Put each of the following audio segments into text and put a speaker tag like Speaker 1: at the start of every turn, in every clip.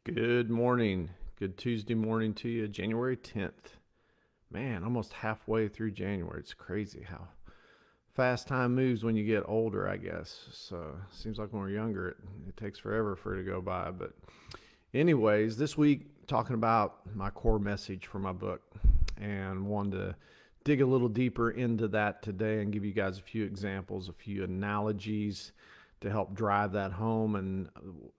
Speaker 1: Good morning. Good Tuesday morning to you, January 10th. Man, almost halfway through January. It's crazy how fast time moves when you get older, I guess. So, seems like when we're younger, it takes forever for it to go by. But, anyways, this week, talking about my core message for my book and wanted to dig a little deeper into that today and give you guys a few examples, a few analogies to help drive that home and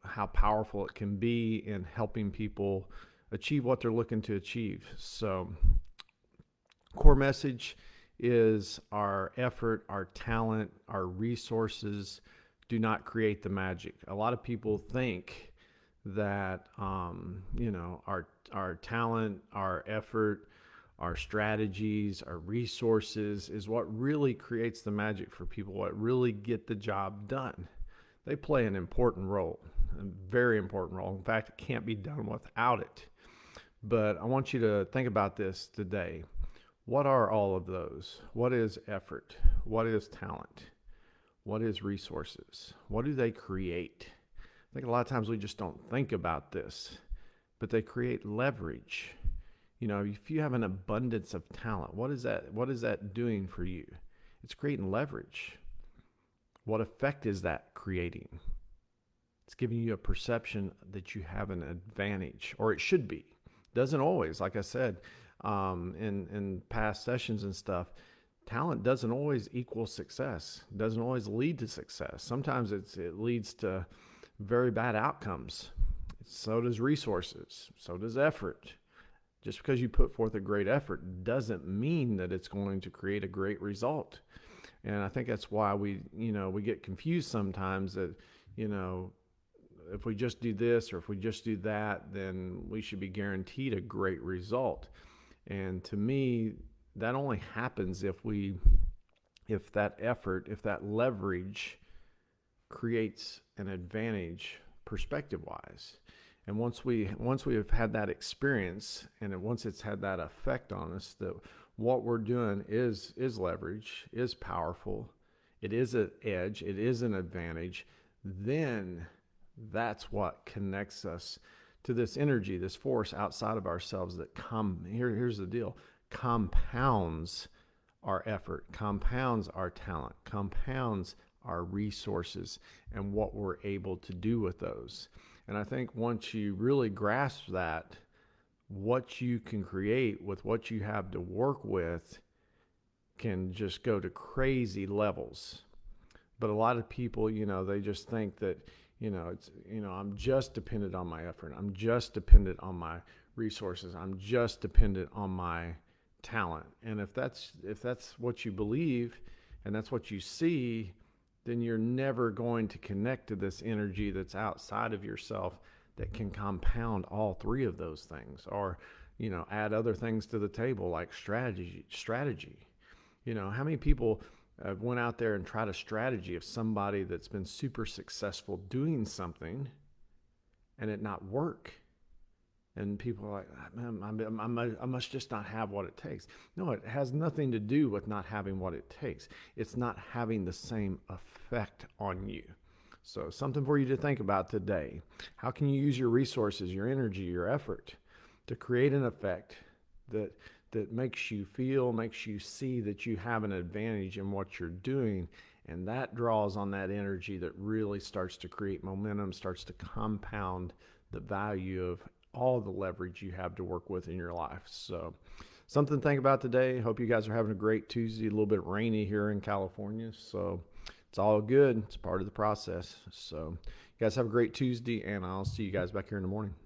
Speaker 1: how powerful it can be in helping people achieve what they're looking to achieve. So, core message is our effort, our talent, our resources do not create the magic. A lot of people think that our talent, our effort, our strategies, our resources is what really creates the magic for people, what really get the job done. They play an important role, a very important role. In fact, it can't be done without it. But I want you to think about this today. What are all of those? What is effort? What is talent? What is resources? What do they create? I think a lot of times we just don't think about this, but they create leverage. You know, if you have an abundance of talent, what is that? What is that doing for you? It's creating leverage. What effect is that creating? It's giving you a perception that you have an advantage, or it should be. Doesn't always, like I said, in past sessions and stuff, talent doesn't always equal success. Doesn't always lead to success. Sometimes it leads to very bad outcomes. So does resources. So does effort. Just because you put forth a great effort doesn't mean that it's going to create a great result. And I think that's why we get confused sometimes that, you know, if we just do this or if we just do that, then we should be guaranteed a great result. And to me, that only happens if that effort, if that leverage creates an advantage perspective wise. And once we have had that experience and once it's had that effect on us, that what we're doing is leverage, is powerful, it is an edge, it is an advantage, then that's what connects us to this energy, this force outside of ourselves that here's the deal, compounds our effort, compounds our talent, compounds our resources and what we're able to do with those. And I think once you really grasp that, what you can create with what you have to work with can just go to crazy levels. But a lot of people, they just think that, I'm just dependent on my effort. I'm just dependent on my resources. I'm just dependent on my talent. And if that's what you believe and that's what you see, then you're never going to connect to this energy that's outside of yourself that can compound all three of those things, or add other things to the table like strategy. How many people went out there and tried a strategy of somebody that's been super successful doing something and it not work? And people are like, man, I must just not have what it takes. No, it has nothing to do with not having what it takes. It's not having the same effect on you. So something for you to think about today. How can you use your resources, your energy, your effort to create an effect that makes you feel, makes you see that you have an advantage in what you're doing, and that draws on that energy that really starts to create momentum, starts to compound the value of all the leverage you have to work with in your life. So something to think about today. Hope you guys are having a great Tuesday. A little bit rainy here in California, so it's all good. It's part of the process. So you guys have a great Tuesday, and I'll see you guys back here in the morning.